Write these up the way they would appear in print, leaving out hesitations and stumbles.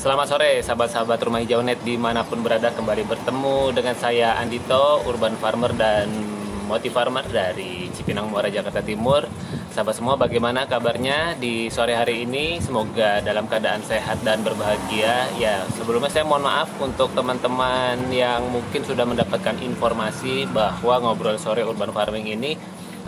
Selamat sore sahabat-sahabat Rumah Hijau Net dimanapun berada, kembali bertemu dengan saya Andito, Urban Farmer dan Motif Farmer dari Cipinang Muara, Jakarta Timur. Sahabat semua, bagaimana kabarnya di sore hari ini? Semoga dalam keadaan sehat dan berbahagia. Ya, sebelumnya saya mohon maaf untuk teman-teman yang mungkin sudah mendapatkan informasi bahwa ngobrol sore Urban Farming ini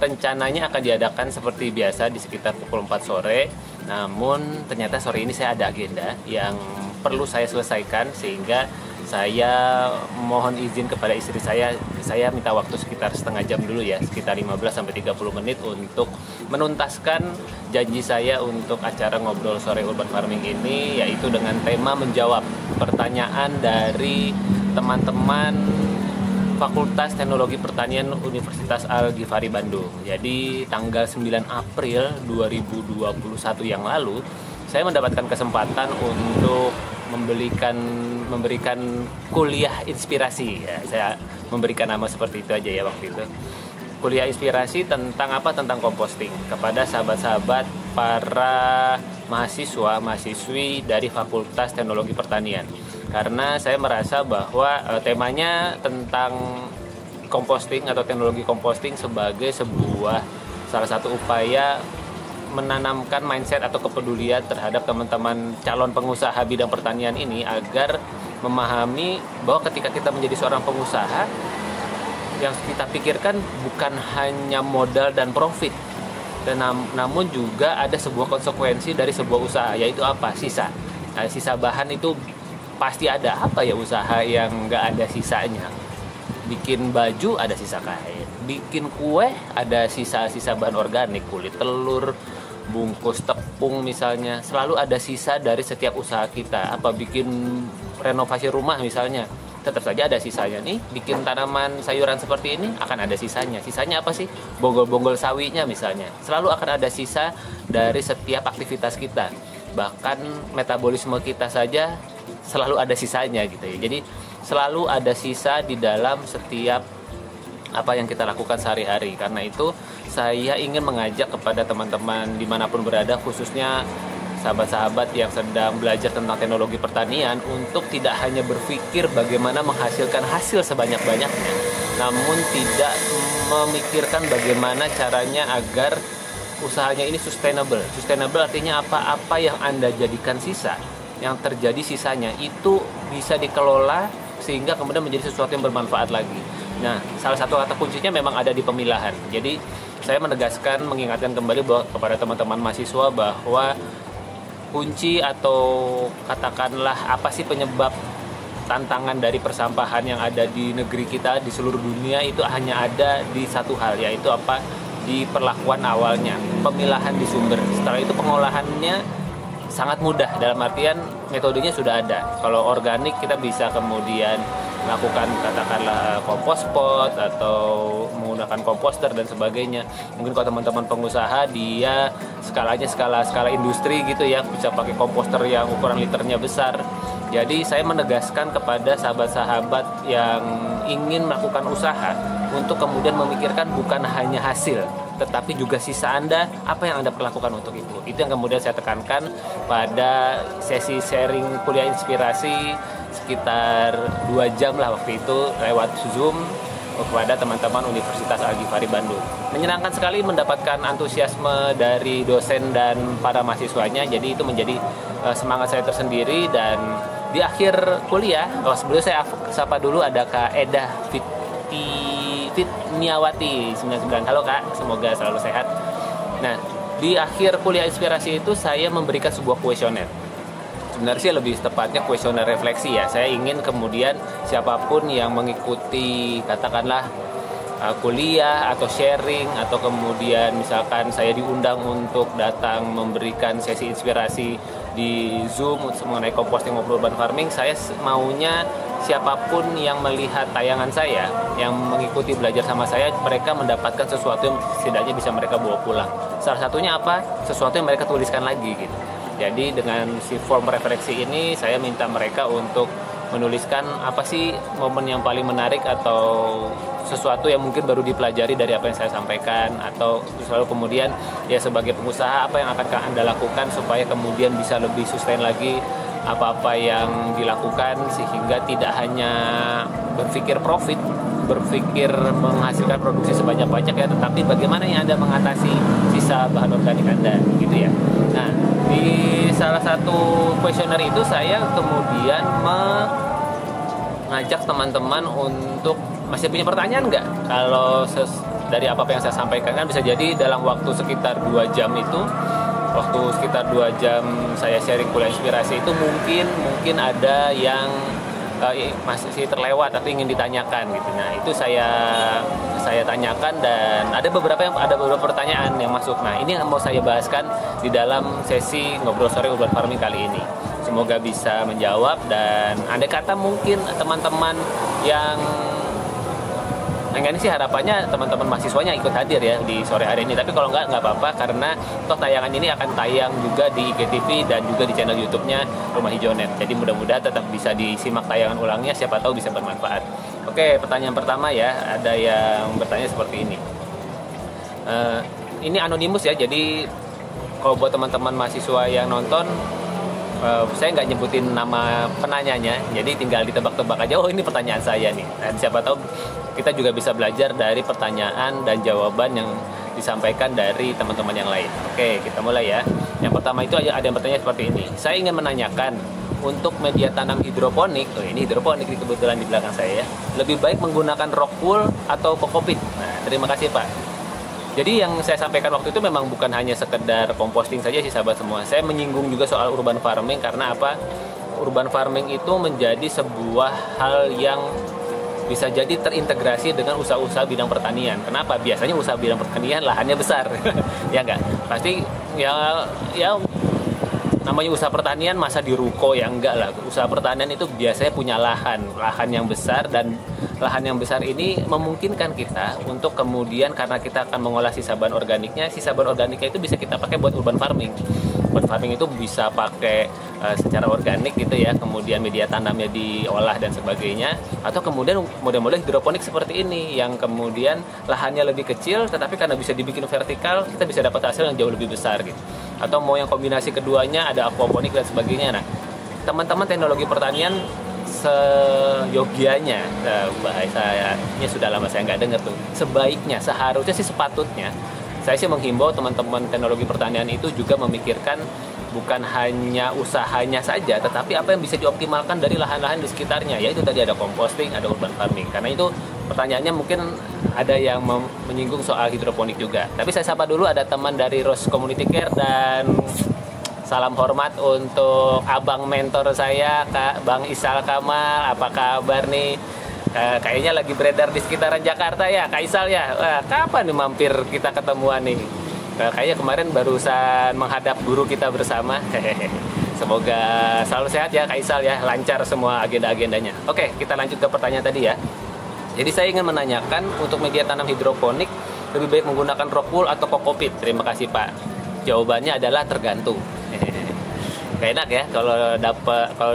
rencananya akan diadakan seperti biasa di sekitar pukul 4 sore. Namun ternyata sore ini saya ada agenda yang perlu saya selesaikan, sehingga saya mohon izin kepada istri saya minta waktu sekitar setengah jam dulu ya, sekitar 15-30 menit untuk menuntaskan janji saya untuk acara ngobrol sore Urban Farming ini, yaitu dengan tema menjawab pertanyaan dari teman-teman Fakultas Teknologi Pertanian Universitas Al-Ghifari Bandung. Jadi tanggal 9 April 2021 yang lalu, saya mendapatkan kesempatan untuk memberikan kuliah inspirasi. Ya, saya memberikan nama seperti itu aja ya waktu itu. Kuliah inspirasi tentang apa? Tentang composting kepada sahabat-sahabat para mahasiswa-mahasiswi dari Fakultas Teknologi Pertanian. Karena saya merasa bahwa temanya tentang composting atau teknologi composting sebagai salah satu upaya menanamkan mindset atau kepedulian terhadap teman-teman calon pengusaha bidang pertanian ini, agar memahami bahwa ketika kita menjadi seorang pengusaha, yang kita pikirkan bukan hanya modal dan profit, dan namun juga ada sebuah konsekuensi dari sebuah usaha, yaitu apa? Sisa. Nah, sisa bahan itu pasti ada. Apa ya usaha yang nggak ada sisanya? Bikin baju ada sisa kain, bikin kue ada sisa-sisa bahan organik, kulit telur, bungkus tepung misalnya, selalu ada sisa dari setiap usaha kita. Apa bikin renovasi rumah misalnya, tetap saja ada sisanya nih. Bikin tanaman sayuran seperti ini akan ada sisanya. Sisanya apa sih? Bonggol-bonggol sawinya misalnya, selalu akan ada sisa dari setiap aktivitas kita. Bahkan metabolisme kita saja selalu ada sisanya gitu ya. Jadi selalu ada sisa di dalam setiap apa yang kita lakukan sehari-hari. Karena itu saya ingin mengajak kepada teman-teman dimanapun berada, khususnya sahabat-sahabat yang sedang belajar tentang teknologi pertanian, untuk tidak hanya berpikir bagaimana menghasilkan hasil sebanyak-banyaknya, namun tidak memikirkan bagaimana caranya agar usahanya ini sustainable. Sustainable artinya apa? Apa yang Anda jadikan sisa, yang terjadi sisanya itu bisa dikelola sehingga kemudian menjadi sesuatu yang bermanfaat lagi. Nah, salah satu kata kuncinya memang ada di pemilahan. Jadi saya menegaskan, mengingatkan kembali bahwa kepada teman-teman mahasiswa bahwa kunci atau katakanlah apa sih penyebab tantangan dari persampahan yang ada di negeri kita, di seluruh dunia, itu hanya ada di satu hal, yaitu apa? Di perlakuan awalnya, pemilahan di sumber. Setelah itu pengolahannya sangat mudah, dalam artian metodenya sudah ada. Kalau organik kita bisa kemudian melakukan katakanlah kompos pot atau menggunakan komposter dan sebagainya. Mungkin kalau teman-teman pengusaha dia skalanya skala industri gitu ya, bisa pakai komposter yang ukuran liternya besar. Jadi saya menegaskan kepada sahabat-sahabat yang ingin melakukan usaha untuk kemudian memikirkan bukan hanya hasil, tetapi juga sisa Anda, apa yang Anda perlakukan untuk itu. Itu yang kemudian saya tekankan pada sesi sharing kuliah inspirasi sekitar 2 jam lah waktu itu lewat Zoom kepada teman-teman Universitas Al-Ghifari Bandung. Menyenangkan sekali mendapatkan antusiasme dari dosen dan para mahasiswanya, jadi itu menjadi semangat saya tersendiri. Dan di akhir kuliah, sebelum saya sapa dulu, ada Kak Eda Fitniawati 99. Halo Kak, semoga selalu sehat. Nah, di akhir kuliah inspirasi itu saya memberikan sebuah kuesioner. Sebenarnya sih lebih tepatnya kuesioner refleksi ya. Saya ingin kemudian siapapun yang mengikuti katakanlah kuliah atau sharing, atau kemudian misalkan saya diundang untuk datang memberikan sesi inspirasi di Zoom mengenai composting maupun urban farming, saya maunya siapapun yang melihat tayangan saya, yang mengikuti belajar sama saya, mereka mendapatkan sesuatu yang setidaknya bisa mereka bawa pulang. Salah satunya apa? Sesuatu yang mereka tuliskan lagi gitu. Jadi dengan si form refleksi ini, saya minta mereka untuk menuliskan apa sih momen yang paling menarik atau sesuatu yang mungkin baru dipelajari dari apa yang saya sampaikan, atau selalu kemudian ya sebagai pengusaha apa yang akan Anda lakukan supaya kemudian bisa lebih sustain lagi apa-apa yang dilakukan, sehingga tidak hanya berpikir profit, berpikir menghasilkan produksi sebanyak-banyaknya, tetapi bagaimana yang Anda mengatasi sisa bahan organik Anda, gitu ya. Nah, di salah satu kuesioner itu saya kemudian mengajak teman-teman untuk masih punya pertanyaan nggak? Kalau dari apa yang saya sampaikan, kan bisa jadi dalam waktu sekitar 2 jam itu, waktu sekitar 2 jam saya sharing kuliah inspirasi itu mungkin ada yang masih terlewat tapi ingin ditanyakan gitu. Nah, itu saya tanyakan, dan ada beberapa pertanyaan yang masuk. Nah, ini yang mau saya bahaskan di dalam sesi ngobrol sore urban farming kali ini. Semoga bisa menjawab, dan andai kata mungkin teman-teman yang ini sih harapannya teman-teman mahasiswanya ikut hadir ya di sore hari ini. Tapi kalau nggak apa-apa, karena toh tayangan ini akan tayang juga di IGTV dan juga di channel YouTube-nya Rumah Hijau Net. Jadi mudah-mudahan tetap bisa disimak tayangan ulangnya, siapa tahu bisa bermanfaat. Oke, pertanyaan pertama ya, ada yang bertanya seperti ini. Ini anonimus ya, jadi kalau buat teman-teman mahasiswa yang nonton, saya nggak nyebutin nama penanyanya, jadi tinggal ditebak-tebak aja, oh ini pertanyaan saya nih. Dan siapa tahu kita juga bisa belajar dari pertanyaan dan jawaban yang disampaikan dari teman-teman yang lain. Oke, kita mulai ya. Yang pertama itu ada yang bertanya seperti ini. Saya ingin menanyakan, untuk media tanam hidroponik, ini hidroponik kebetulan di belakang saya ya, lebih baik menggunakan rock wool atau kokopit? Nah, terima kasih Pak. Jadi yang saya sampaikan waktu itu memang bukan hanya sekedar composting saja sih sahabat semua. Saya menyinggung juga soal urban farming, karena apa? Urban farming itu menjadi sebuah hal yang bisa jadi terintegrasi dengan usaha-usaha bidang pertanian. Kenapa? Biasanya usaha bidang pertanian lahannya besar. Ya enggak? Pasti ya namanya usaha pertanian, masa di ruko ya enggak lah. Usaha pertanian itu biasanya punya lahan yang besar, dan lahan yang besar ini memungkinkan kita untuk kemudian, karena kita akan mengolah sisa bahan organiknya itu bisa kita pakai buat urban farming. Urban farming itu bisa pakai secara organik gitu ya, kemudian media tanamnya diolah dan sebagainya, atau kemudian model-model hidroponik seperti ini yang kemudian lahannya lebih kecil tetapi karena bisa dibikin vertikal, kita bisa dapat hasil yang jauh lebih besar gitu. Atau mau yang kombinasi keduanya, ada aquaponik dan sebagainya. Nah, teman-teman teknologi pertanian seyogianya, bahasanya sudah lama saya nggak dengar tuh, sebaiknya, seharusnya sih, sepatutnya saya sih menghimbau teman-teman teknologi pertanian itu juga memikirkan bukan hanya usahanya saja, tetapi apa yang bisa dioptimalkan dari lahan-lahan di sekitarnya. Yaitu tadi ada composting, ada urban farming. Karena itu pertanyaannya mungkin ada yang menyinggung soal hidroponik juga. Tapi saya sapa dulu, ada teman dari Rose Community Care, dan salam hormat untuk abang mentor saya, Kak Bang Isal Kamal. Apa kabar nih? Kayaknya lagi beredar di sekitaran Jakarta ya, Kak Isal ya. Kapan nih mampir kita ketemuan nih? Kayaknya kemarin barusan menghadap guru kita bersama. Semoga selalu sehat ya Kak Isal ya, lancar semua agenda-agendanya. Oke, kita lanjut ke pertanyaan tadi ya. Jadi saya ingin menanyakan, untuk media tanam hidroponik lebih baik menggunakan rock wool atau kokopit? Terima kasih Pak. Jawabannya adalah tergantung. Gak enak ya kalau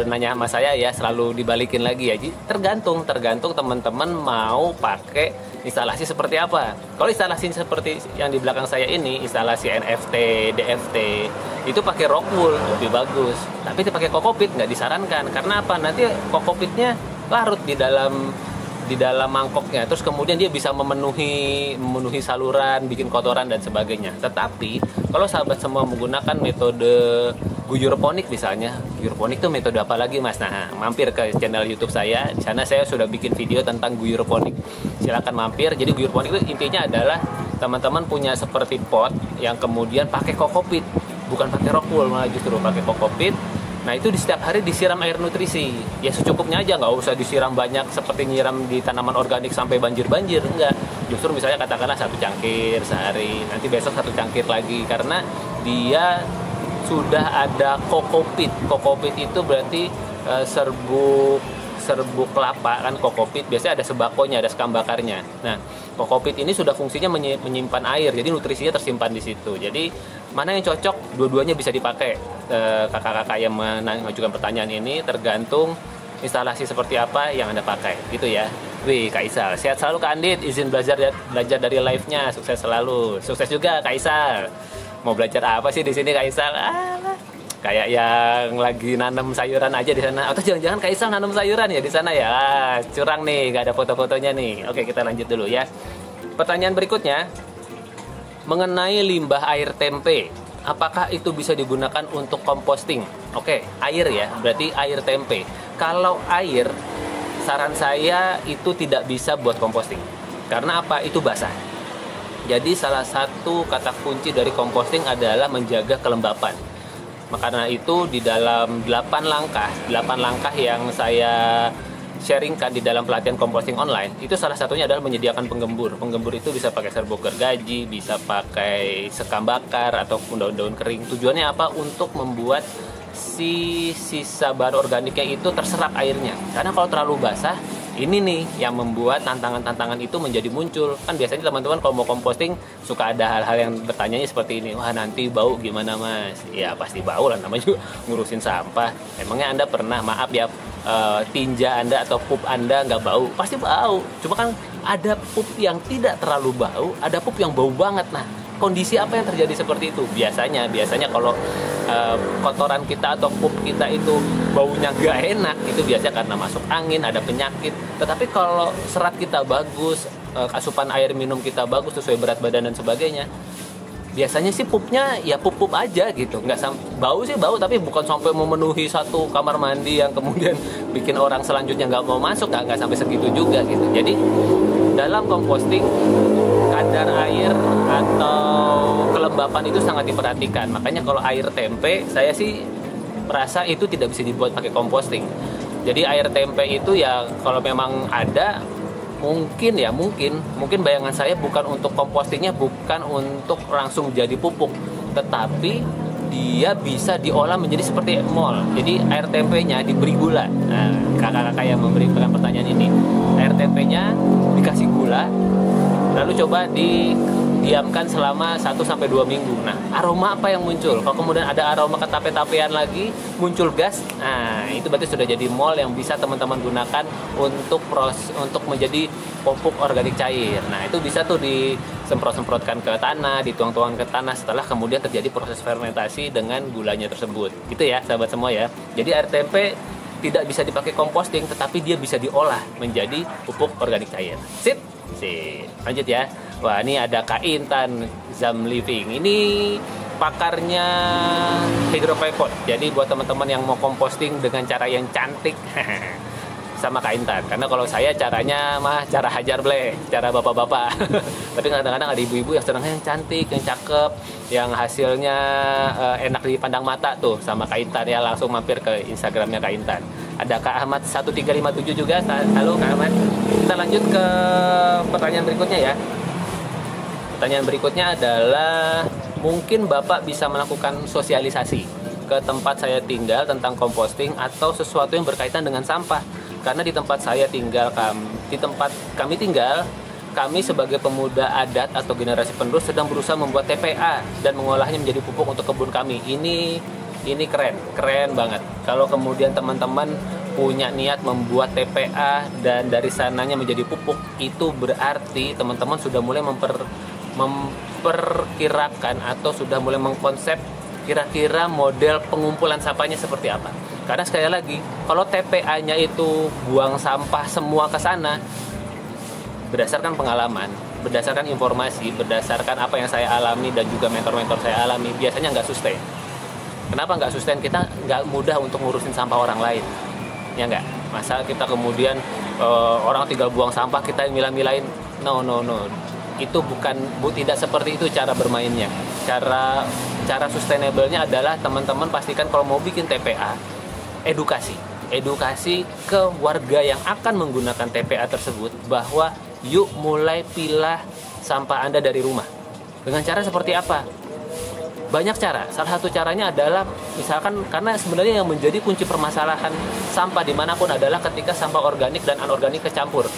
nanya sama saya ya, selalu dibalikin lagi ya. Jadi tergantung teman-teman mau pakai instalasi seperti apa. Kalau instalasi seperti yang di belakang saya ini, instalasi NFT, DFT, itu pakai rock wool lebih bagus. Tapi pakai kokopit nggak disarankan. Karena apa? Nanti kokopitnya larut di dalam mangkoknya, terus kemudian dia bisa memenuhi saluran, bikin kotoran dan sebagainya. Tetapi kalau sahabat semua menggunakan metode guyurponik misalnya, guyurponik itu metode apa lagi Mas? Nah, mampir ke channel YouTube saya, di sana saya sudah bikin video tentang guyurponik. Silakan mampir. Jadi guyurponik itu intinya adalah teman-teman punya seperti pot yang kemudian pakai kokopit, bukan pakai rock wool, malah justru pakai kokopit. Nah, itu di setiap hari disiram air nutrisi. Ya secukupnya aja, nggak usah disiram banyak seperti nyiram di tanaman organik sampai banjir-banjir, enggak. Justru misalnya katakanlah 1 cangkir sehari, nanti besok 1 cangkir lagi, karena dia sudah ada kokopit. Kokopit itu berarti serbuk kelapa kan, kokopit biasanya ada sebakonya, ada sekam bakarnya. Nah, kokopit ini sudah fungsinya menyimpan air, jadi nutrisinya tersimpan di situ. Jadi mana yang cocok? Dua-duanya bisa dipakai. Kakak-kakak yang mengajukan pertanyaan ini, tergantung instalasi seperti apa yang Anda pakai, gitu ya. Wih, Kak Isal, sehat selalu Kak Andit, izin belajar dari live-nya, sukses selalu. Sukses juga Kak Isal. Mau belajar apa sih di sini Kak Isal? Kayak yang lagi nanam sayuran aja di sana. Atau jangan-jangan Kaisang nanam sayuran ya di sana ya? Curang nih, nggak ada foto-fotonya nih. Oke, kita lanjut dulu ya. Pertanyaan berikutnya, mengenai limbah air tempe, apakah itu bisa digunakan untuk composting? Oke, air ya, berarti air tempe. Kalau air, saran saya itu tidak bisa buat composting. Karena apa? Itu basah. Jadi salah satu kata kunci dari composting adalah menjaga kelembapan. Karena itu di dalam 8 langkah yang saya sharingkan di dalam pelatihan composting online, itu salah satunya adalah menyediakan penggembur. Penggembur itu bisa pakai serbuk gergaji, bisa pakai sekam bakar atau daun-daun kering. Tujuannya apa? Untuk membuat si sisa bahan organiknya itu terserap airnya. Karena kalau terlalu basah, ini nih yang membuat tantangan-tantangan itu menjadi muncul. Kan biasanya teman-teman kalau mau composting suka ada hal-hal yang bertanya seperti ini, wah nanti bau gimana mas? Ya pasti bau lah, namanya juga ngurusin sampah. Emangnya Anda pernah, maaf ya, tinja Anda atau pup Anda nggak bau? Pasti bau. Cuma kan ada pup yang tidak terlalu bau, ada pup yang bau banget. Nah, kondisi apa yang terjadi seperti itu? Biasanya kalau kotoran kita atau pup kita itu baunya gak enak, itu biasanya karena masuk angin, ada penyakit. Tetapi kalau serat kita bagus, asupan air minum kita bagus sesuai berat badan dan sebagainya, biasanya sih pupnya ya pup aja gitu. Nggak bau sih bau, tapi bukan sampai memenuhi satu kamar mandi yang kemudian bikin orang selanjutnya nggak mau masuk. Nggak sampai segitu juga gitu. Jadi dalam composting, kadar air atau kelembapan itu sangat diperhatikan. Makanya kalau air tempe, saya sih merasa itu tidak bisa dibuat pakai composting. Jadi air tempe itu ya kalau memang ada, mungkin bayangan saya bukan untuk compostingnya, bukan untuk langsung jadi pupuk, tetapi dia bisa diolah menjadi seperti mol. Jadi air tempenya diberi gula. Nah, kakak-kakak yang memberikan pertanyaan ini, air tempenya dikasih gula, lalu coba didiamkan selama 1-2 minggu. Nah, aroma apa yang muncul? Kalau kemudian ada aroma ketape-tapean lagi, muncul gas, nah itu berarti sudah jadi mol yang bisa teman-teman gunakan untuk menjadi pupuk organik cair. Nah, itu bisa tuh disemprot-semprotkan ke tanah, dituang-tuang ke tanah setelah kemudian terjadi proses fermentasi dengan gulanya tersebut. Gitu ya, sahabat semua ya. Jadi air tempe tidak bisa dipakai composting, tetapi dia bisa diolah menjadi pupuk organik cair. Sip. Lanjut ya. Wah, ini ada Kak Intan Zam Living. Ini pakarnya hydroponic. Jadi buat teman-teman yang mau composting dengan cara yang cantik sama Kak Intan. Karena kalau saya caranya cara hajar bleh, cara bapak-bapak. Tapi kadang-kadang ada ibu-ibu yang senangnya yang cantik, yang cakep, yang hasilnya enak dipandang mata tuh sama Kak Intan ya. Langsung mampir ke Instagramnya Kak Intan. Ada Kak Ahmad 1357 juga. Halo Kak Ahmad. Kita lanjut ke pertanyaan berikutnya ya. Pertanyaan berikutnya adalah, mungkin Bapak bisa melakukan sosialisasi ke tempat saya tinggal tentang composting atau sesuatu yang berkaitan dengan sampah. Karena di tempat kami tinggal, kami sebagai pemuda adat atau generasi penerus sedang berusaha membuat TPA dan mengolahnya menjadi pupuk untuk kebun kami. Ini keren banget. Kalau kemudian teman-teman punya niat membuat TPA dan dari sananya menjadi pupuk, itu berarti teman-teman sudah mulai memperkirakan atau sudah mulai mengkonsep kira-kira model pengumpulan sampahnya seperti apa. Karena sekali lagi, kalau TPA-nya itu buang sampah semua ke sana, berdasarkan pengalaman, berdasarkan informasi, berdasarkan apa yang saya alami dan juga mentor-mentor saya alami, biasanya nggak sustain. Kenapa nggak sustain? Kita nggak mudah untuk ngurusin sampah orang lain, ya nggak? Masa kita kemudian orang tinggal buang sampah, kita milah-milahin? No. Itu tidak seperti itu cara bermainnya. Cara sustainable-nya adalah teman-teman pastikan kalau mau bikin TPA, edukasi ke warga yang akan menggunakan TPA tersebut bahwa yuk mulai pilah sampah Anda dari rumah. Dengan cara seperti apa? Banyak cara. Salah satu caranya adalah misalkan, karena sebenarnya yang menjadi kunci permasalahan sampah dimanapun adalah ketika sampah organik dan anorganik kecampur.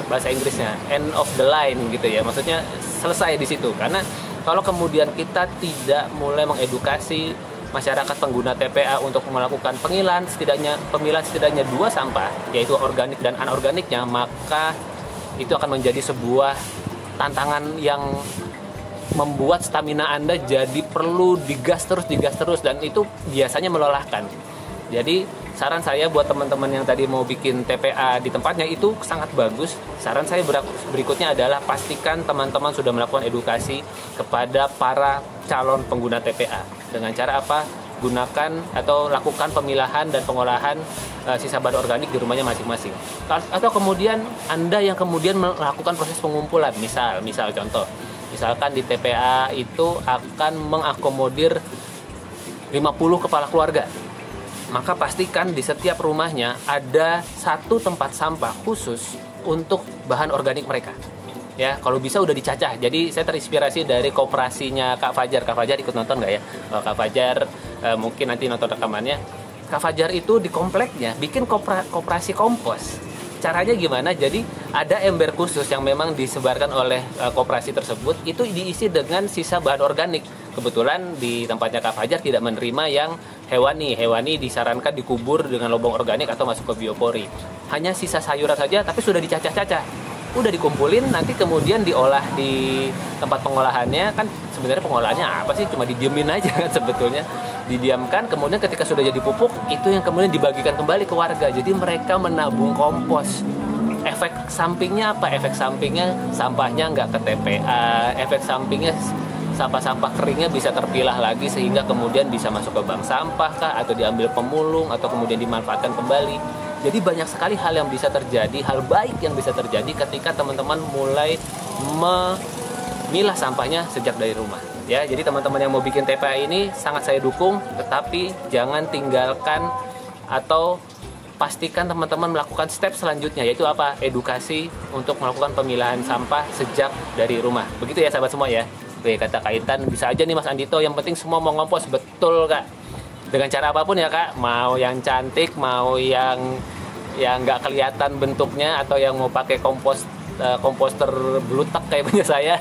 Bahasa Inggrisnya end of the line gitu ya, maksudnya selesai di situ. Karena kalau kemudian kita tidak mulai mengedukasi masyarakat pengguna TPA untuk melakukan pemilahan setidaknya 2 sampah, yaitu organik dan anorganiknya, maka itu akan menjadi sebuah tantangan yang membuat stamina Anda jadi perlu digas terus, dan itu biasanya melelahkan. Jadi saran saya buat teman-teman yang tadi mau bikin TPA di tempatnya itu sangat bagus. Saran saya berikutnya adalah pastikan teman-teman sudah melakukan edukasi kepada para calon pengguna TPA. Dengan cara apa? Gunakan atau lakukan pemilahan dan pengolahan sisa bahan organik di rumahnya masing-masing. Atau kemudian Anda yang kemudian melakukan proses pengumpulan. Misal contoh, misalkan di TPA itu akan mengakomodir 50 kepala keluarga. Maka pastikan di setiap rumahnya ada satu tempat sampah khusus untuk bahan organik mereka. Ya, kalau bisa udah dicacah. Jadi saya terinspirasi dari koperasinya Kak Fajar. Kak Fajar ikut nonton nggak ya? Kak Fajar mungkin nanti nonton rekamannya. Kak Fajar itu di kompleknya bikin koperasi kompos. Caranya gimana? Jadi ada ember khusus yang memang disebarkan oleh koperasi tersebut. Itu diisi dengan sisa bahan organik. Kebetulan di tempatnya Kak Fajar tidak menerima yang hewani. Hewani disarankan dikubur dengan lubang organik atau masuk ke biopori. Hanya sisa sayuran saja, tapi sudah dicacah-cacah. Udah dikumpulin, nanti kemudian diolah di tempat pengolahannya. Kan sebenarnya pengolahannya apa sih? Cuma didiemin aja kan sebetulnya. Didiamkan, kemudian ketika sudah jadi pupuk, itu yang kemudian dibagikan kembali ke warga. Jadi mereka menabung kompos. Efek sampingnya apa? Efek sampingnya sampahnya nggak ke TPA. Efek sampingnya sampah-sampah keringnya bisa terpilah lagi sehingga kemudian bisa masuk ke bank sampah kah, atau diambil pemulung, atau kemudian dimanfaatkan kembali. Jadi banyak sekali hal yang bisa terjadi, hal baik yang bisa terjadi ketika teman-teman mulai memilah sampahnya sejak dari rumah. Ya, jadi teman-teman yang mau bikin TPA ini sangat saya dukung, tetapi jangan tinggalkan atau pastikan teman-teman melakukan step selanjutnya, yaitu apa? Edukasi untuk melakukan pemilahan sampah sejak dari rumah. Begitu ya sahabat semua ya. Oke, kata kaitan bisa aja nih Mas Andito, yang penting semua mau ngompos, betul Kak. Dengan cara apapun ya Kak, mau yang cantik, mau yang nggak kelihatan bentuknya, atau yang mau pakai komposter blutek kayak punya saya.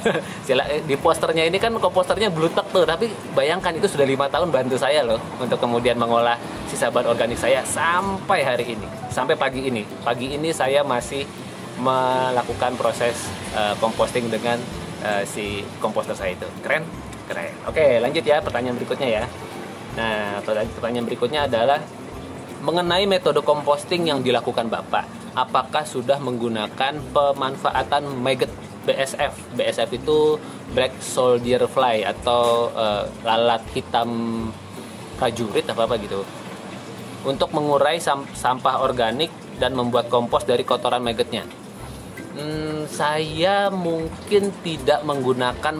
Di posternya ini kan komposternya blutek tuh, tapi bayangkan itu sudah 5 tahun bantu saya loh untuk kemudian mengolah sisa bahan organik saya sampai hari ini, sampai pagi ini. Pagi ini saya masih melakukan proses composting dengan si komposter saya itu. Keren? Keren. Oke, lanjut ya pertanyaan berikutnya ya. Nah, pertanyaan berikutnya adalah mengenai metode composting yang dilakukan Bapak. Apakah sudah menggunakan pemanfaatan maggot BSF? BSF itu Black Soldier Fly atau lalat hitam prajurit apa gitu. Untuk mengurai sampah organik dan membuat kompos dari kotoran maggotnya. Saya mungkin tidak menggunakan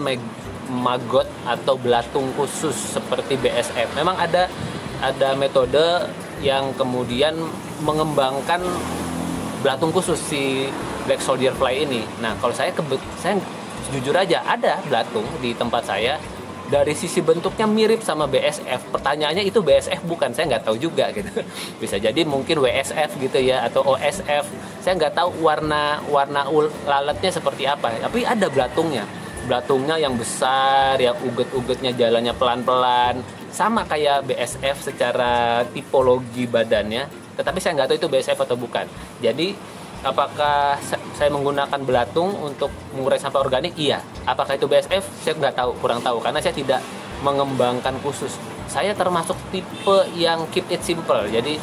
maggot atau belatung khusus seperti BSF. Memang ada metode yang kemudian mengembangkan belatung khusus si Black Soldier Fly ini. Nah, kalau saya jujur aja ada belatung di tempat saya. Dari sisi bentuknya mirip sama BSF. Pertanyaannya itu BSF bukan, saya nggak tahu juga gitu. Bisa jadi mungkin WSF gitu ya, atau OSF. Saya nggak tahu warna lalatnya seperti apa. Tapi ada belatungnya yang besar, yang uget-ugetnya jalannya pelan-pelan, sama kayak BSF secara tipologi badannya. Tetapi saya nggak tahu itu BSF atau bukan. Jadi apakah saya menggunakan belatung untuk mengurai sampah organik? Iya. Apakah itu BSF? Saya nggak tahu, kurang tahu, karena saya tidak mengembangkan khusus. Saya termasuk tipe yang keep it simple. Jadi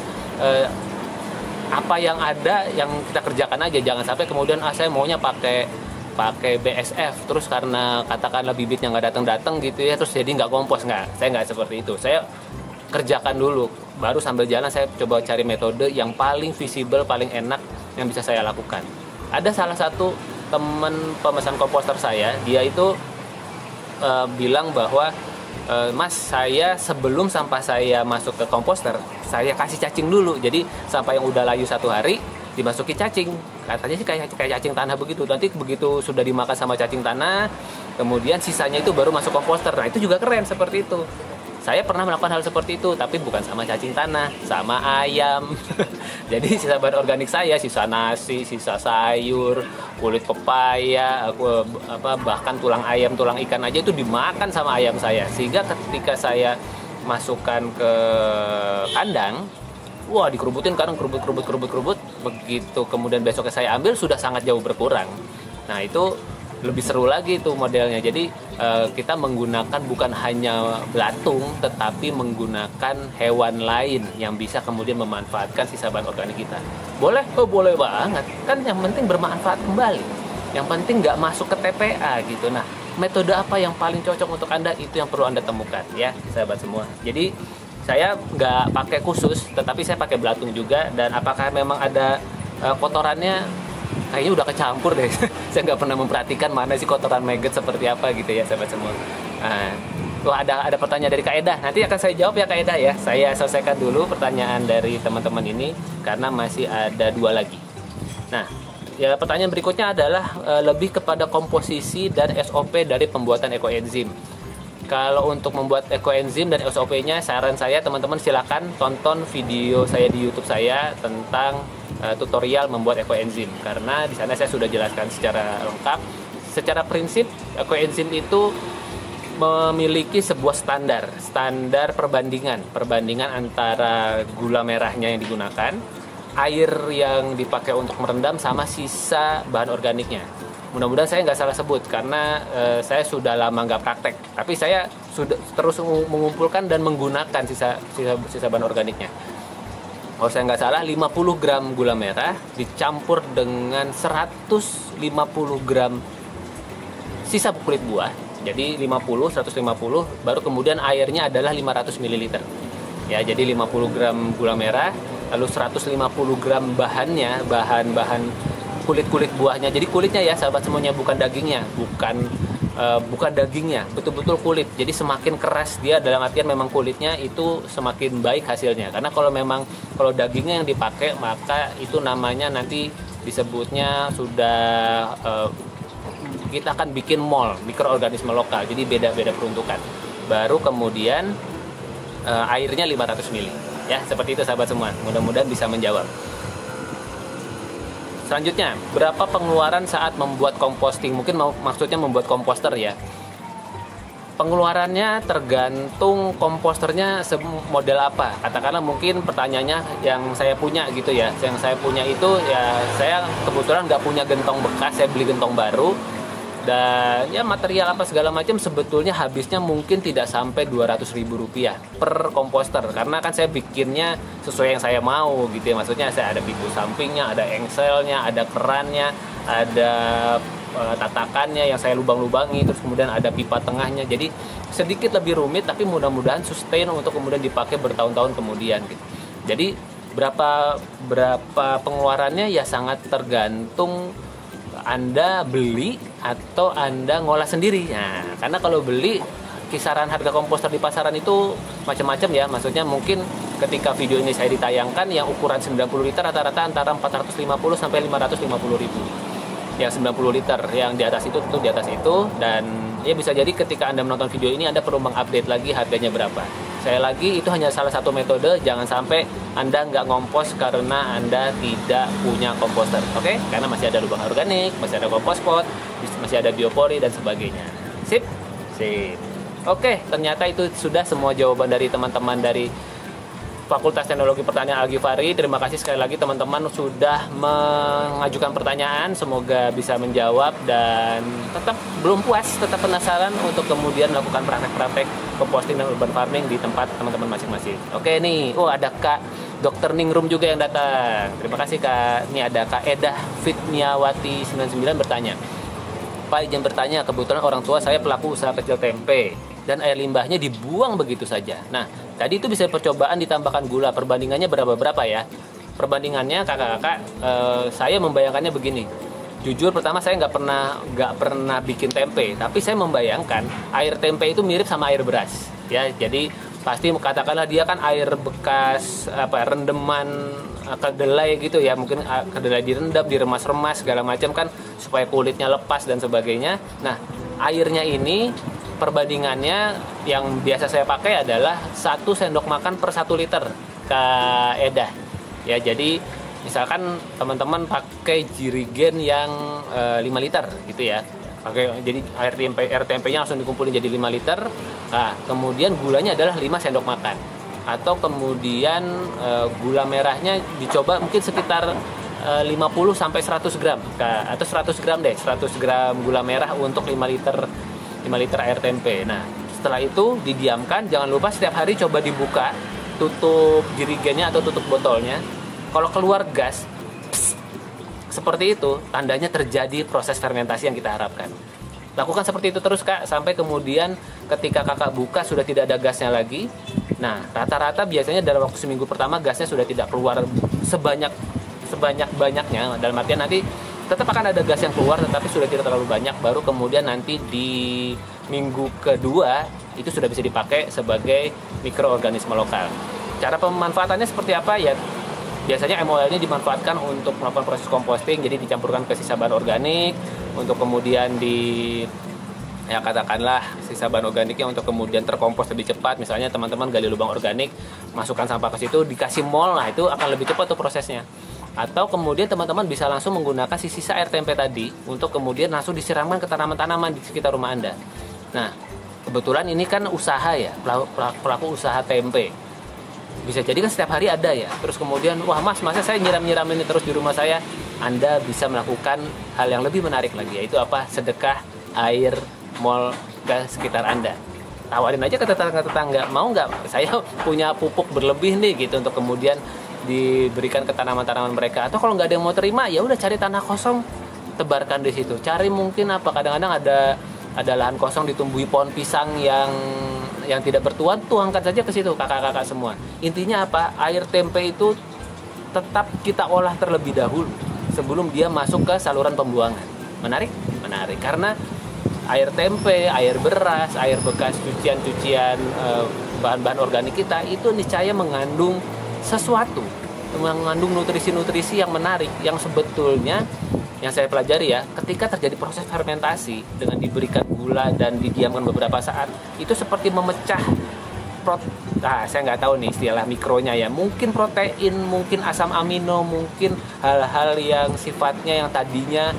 apa yang ada yang kita kerjakan aja. Jangan sampai kemudian saya maunya pakai BSF terus karena katakanlah bibitnya nggak datang gitu ya, terus jadi nggak kompos. Nggak, saya nggak seperti itu. Saya kerjakan dulu, baru sambil jalan saya coba cari metode yang paling visible, paling enak yang bisa saya lakukan. Ada salah satu teman pemesan komposter saya, dia itu bilang bahwa Mas, saya sebelum sampah saya masuk ke komposter, saya kasih cacing dulu. Jadi sampah yang udah layu 1 hari dimasuki cacing. Katanya sih kayak cacing tanah begitu. Nanti begitu sudah dimakan sama cacing tanah, kemudian sisanya itu baru masuk komposter. Nah, itu juga keren seperti itu. Saya pernah melakukan hal seperti itu, tapi bukan sama cacing tanah, sama ayam. Jadi sisa bahan organik saya, sisa nasi, sisa sayur, kulit pepaya, bahkan tulang ayam, tulang ikan aja itu dimakan sama ayam saya. Sehingga ketika saya masukkan ke kandang, wah dikerubutin, kadang kerubut. Begitu kemudian besoknya saya ambil, sudah sangat jauh berkurang. Nah, itu lebih seru lagi tuh modelnya. Jadi kita menggunakan bukan hanya belatung, tetapi menggunakan hewan lain yang bisa kemudian memanfaatkan sisa bahan organik kita. Boleh? Oh boleh banget. Kan yang penting bermanfaat kembali. Yang penting nggak masuk ke TPA gitu. Nah, metode apa yang paling cocok untuk Anda, itu yang perlu Anda temukan ya, sahabat semua. Jadi saya nggak pakai khusus, tetapi saya pakai belatung juga. Dan apakah memang ada kotorannya? Kayaknya udah kecampur deh. Saya nggak pernah memperhatikan mana sih kotoran maggot seperti apa gitu ya, sahabat semua. Nah, ada pertanyaan dari Kak Edah. Nanti akan saya jawab ya Kak Edah ya. Saya selesaikan dulu pertanyaan dari teman-teman ini karena masih ada 2 lagi. Nah, ya pertanyaan berikutnya adalah lebih kepada komposisi dan SOP dari pembuatan ekoenzim. Kalau untuk membuat ekoenzim dan SOP-nya, saran saya teman-teman silakan tonton video saya di YouTube saya tentang tutorial membuat ekoenzim, karena di sana saya sudah jelaskan secara lengkap. Secara prinsip, ekoenzim itu memiliki sebuah standar perbandingan antara gula merahnya yang digunakan, air yang dipakai untuk merendam, sama sisa bahan organiknya. Mudah-mudahan saya nggak salah sebut karena saya sudah lama nggak praktek, tapi saya sudah terus mengumpulkan dan menggunakan sisa bahan organiknya. Kalau saya nggak salah 50 gram gula merah dicampur dengan 150 gram sisa kulit buah. Jadi 150, baru kemudian airnya adalah 500 ml. Ya, jadi 50 gram gula merah, lalu 150 gram bahan kulit buahnya. Jadi kulitnya ya sahabat semuanya, bukan dagingnya, bukan dagingnya, betul-betul kulit. Jadi semakin keras dia, dalam artian memang kulitnya itu semakin baik hasilnya. Karena kalau dagingnya yang dipakai, maka itu namanya nanti disebutnya sudah kita akan bikin MOL, mikroorganisme lokal. Jadi beda-beda peruntukan. Baru kemudian airnya 500 ml. Ya, seperti itu sahabat semua. Mudah-mudahan bisa menjawab. Selanjutnya, berapa pengeluaran saat membuat composting? Mungkin maksudnya membuat komposter ya. Pengeluarannya tergantung komposternya model apa. Katakanlah mungkin pertanyaannya yang saya punya gitu ya. Yang saya punya itu ya, saya kebetulan nggak punya gentong bekas, saya beli gentong baru. Dan ya material apa segala macam sebetulnya habisnya mungkin tidak sampai Rp200.000 per komposter, karena kan saya bikinnya sesuai yang saya mau gitu ya. Maksudnya saya ada pintu sampingnya, ada engselnya, ada kerannya, ada tatakannya yang saya lubang-lubangi, terus kemudian ada pipa tengahnya. Jadi sedikit lebih rumit, tapi mudah-mudahan sustain untuk kemudian dipakai bertahun-tahun kemudian gitu. Jadi berapa pengeluarannya ya sangat tergantung Anda beli atau Anda ngolah sendiri. Nah, karena kalau beli, kisaran harga komposter di pasaran itu macam-macam ya. Maksudnya mungkin ketika video ini saya ditayangkan, yang ukuran 90 liter rata-rata antara 450 sampai 550 ribu. Yang 90 liter, yang di atas itu tentu di atas itu. Dan ya bisa jadi ketika Anda menonton video ini, Anda perlu mengupdate lagi harganya berapa. Saya lagi, itu hanya salah satu metode. Jangan sampai Anda nggak ngompos karena Anda tidak punya komposter, oke? Karena masih ada lubang organik, masih ada kompos pot, masih ada biopori dan sebagainya. Sip? Sip. Oke, ternyata itu sudah semua jawaban dari teman-teman dari Fakultas Teknologi Pertanian Al-Ghifari. Terima kasih sekali lagi teman-teman sudah mengajukan pertanyaan. Semoga bisa menjawab dan tetap belum puas, tetap penasaran untuk kemudian melakukan praktek-praktek composting dan urban farming di tempat teman-teman masing-masing. Oke nih, ada Kak Dr. Ningrum juga yang datang. Terima kasih Kak. Ini ada Kak Edah Fitniawati 99 bertanya. Pak, izin bertanya, kebetulan orang tua saya pelaku usaha kecil tempe dan air limbahnya dibuang begitu saja. Nah, tadi itu bisa percobaan ditambahkan gula. Perbandingannya berapa ya? Perbandingannya kakak-kakak, saya membayangkannya begini. Jujur pertama saya nggak pernah bikin tempe, tapi saya membayangkan air tempe itu mirip sama air beras. Ya, jadi pasti katakanlah dia kan air bekas rendeman kedelai gitu ya, mungkin kedelai direndam, diremas-remas segala macam kan supaya kulitnya lepas dan sebagainya. Nah, airnya ini perbandingannya yang biasa saya pakai adalah 1 sendok makan per 1 liter Kak Edah. Ya, jadi misalkan teman-teman pakai jirigen yang 5 liter gitu ya. Jadi air tempenya langsung dikumpulin jadi 5 liter. Nah, kemudian gulanya adalah 5 sendok makan. Atau kemudian gula merahnya dicoba mungkin sekitar 50 sampai 100 gram atau 100 gram deh, 100 gram gula merah untuk 5 liter 5 liter air tempe. Nah, setelah itu didiamkan, jangan lupa setiap hari coba dibuka, tutup jerigennya atau tutup botolnya. Kalau keluar gas seperti itu, tandanya terjadi proses fermentasi yang kita harapkan. Lakukan seperti itu terus Kak, sampai kemudian ketika Kakak buka sudah tidak ada gasnya lagi. Nah, rata-rata biasanya dalam waktu seminggu pertama gasnya sudah tidak keluar sebanyak-banyaknya. Dalam artian nanti tetap akan ada gas yang keluar, tetapi sudah tidak terlalu banyak. Baru kemudian nanti di minggu kedua itu sudah bisa dipakai sebagai mikroorganisme lokal. Cara pemanfaatannya seperti apa ya? Biasanya MOL-nya dimanfaatkan untuk melakukan proses composting, jadi dicampurkan ke sisa bahan organik, untuk kemudian ya katakanlah sisa bahan organiknya untuk kemudian terkompos lebih cepat. Misalnya teman-teman gali lubang organik, masukkan sampah ke situ, dikasih MOL, nah itu akan lebih cepat tuh prosesnya. Atau kemudian teman-teman bisa langsung menggunakan sisa air tempe tadi untuk kemudian langsung disiramkan ke tanaman-tanaman di sekitar rumah Anda. Nah, kebetulan ini kan usaha ya, pelaku usaha tempe. Bisa jadi kan setiap hari ada ya. Terus kemudian, wah mas, masa saya nyiram-nyiram ini terus di rumah saya? Anda bisa melakukan hal yang lebih menarik lagi, yaitu apa? Sedekah air MOL ke sekitar Anda. Tawarin aja ke tetangga-tetangga, mau nggak? Saya punya pupuk berlebih nih gitu, untuk kemudian diberikan ke tanaman-tanaman mereka. Atau kalau nggak ada yang mau terima, ya udah cari tanah kosong, tebarkan di situ. Cari mungkin apa, kadang-kadang ada lahan kosong ditumbuhi pohon pisang yang tidak bertuan, tuangkan saja ke situ kakak-kakak semua. Intinya apa? Air tempe itu tetap kita olah terlebih dahulu sebelum dia masuk ke saluran pembuangan. Menarik? Menarik, karena air tempe, air beras, air bekas cucian-cucian bahan-bahan organik kita itu niscaya mengandung sesuatu, mengandung nutrisi-nutrisi yang menarik, yang sebetulnya yang saya pelajari ya, ketika terjadi proses fermentasi dengan diberikan gula dan didiamkan beberapa saat, itu seperti memecah saya nggak tahu nih istilah mikronya ya, mungkin protein, mungkin asam amino, mungkin hal-hal yang sifatnya yang tadinya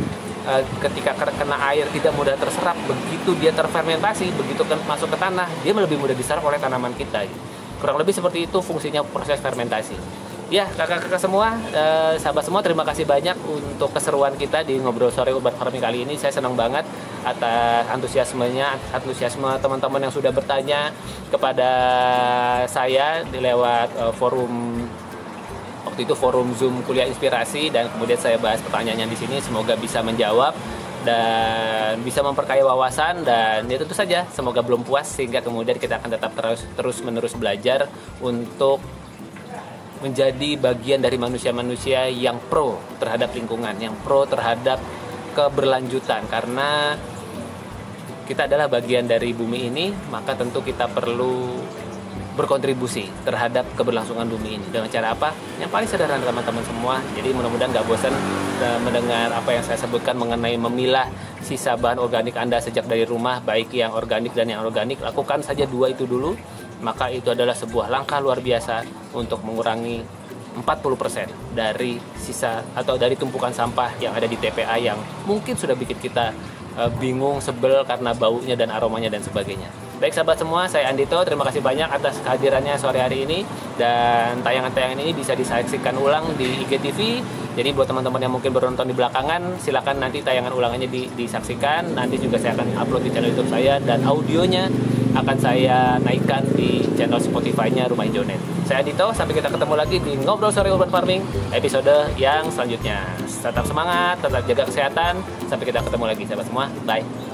ketika kena air tidak mudah terserap, begitu dia terfermentasi, begitu masuk ke tanah, dia lebih mudah diserap oleh tanaman kita gitu. Kurang lebih seperti itu fungsinya proses fermentasi. Ya, kakak-kakak semua, sahabat semua, terima kasih banyak untuk keseruan kita di Ngobrol Sore Urban Farming kali ini. Saya senang banget atas antusiasme teman-teman yang sudah bertanya kepada saya lewat forum, waktu itu forum Zoom Kuliah Inspirasi, dan kemudian saya bahas pertanyaannya di sini. Semoga bisa menjawab dan bisa memperkaya wawasan, dan ya tentu saja semoga belum puas, sehingga kemudian kita akan tetap terus-menerus belajar untuk menjadi bagian dari manusia-manusia yang pro terhadap lingkungan, yang pro terhadap keberlanjutan. Karena kita adalah bagian dari bumi ini, maka tentu kita perlu berkontribusi terhadap keberlangsungan bumi ini. Dengan cara apa? Yang paling sederhana teman-teman semua. Jadi mudah-mudahan gak bosan mendengar apa yang saya sebutkan mengenai memilah sisa bahan organik Anda sejak dari rumah, baik yang organik dan yang organik. Lakukan saja 2 itu dulu, maka itu adalah sebuah langkah luar biasa untuk mengurangi 40% dari sisa atau dari tumpukan sampah yang ada di TPA yang mungkin sudah bikin kita bingung, sebel karena baunya dan aromanya dan sebagainya. Baik sahabat semua, saya Andito, terima kasih banyak atas kehadirannya sore hari ini, dan tayangan-tayangan ini bisa disaksikan ulang di IGTV. Jadi buat teman-teman yang mungkin bernonton di belakangan, silakan nanti tayangan ulangannya disaksikan. Nanti juga saya akan upload di channel YouTube saya, dan audionya akan saya naikkan di channel Spotify-nya Rumah Hijau Net. Saya Andito, sampai kita ketemu lagi di Ngobrol Sore Urban Farming episode yang selanjutnya. Tetap semangat, tetap jaga kesehatan, sampai kita ketemu lagi sahabat semua. Bye.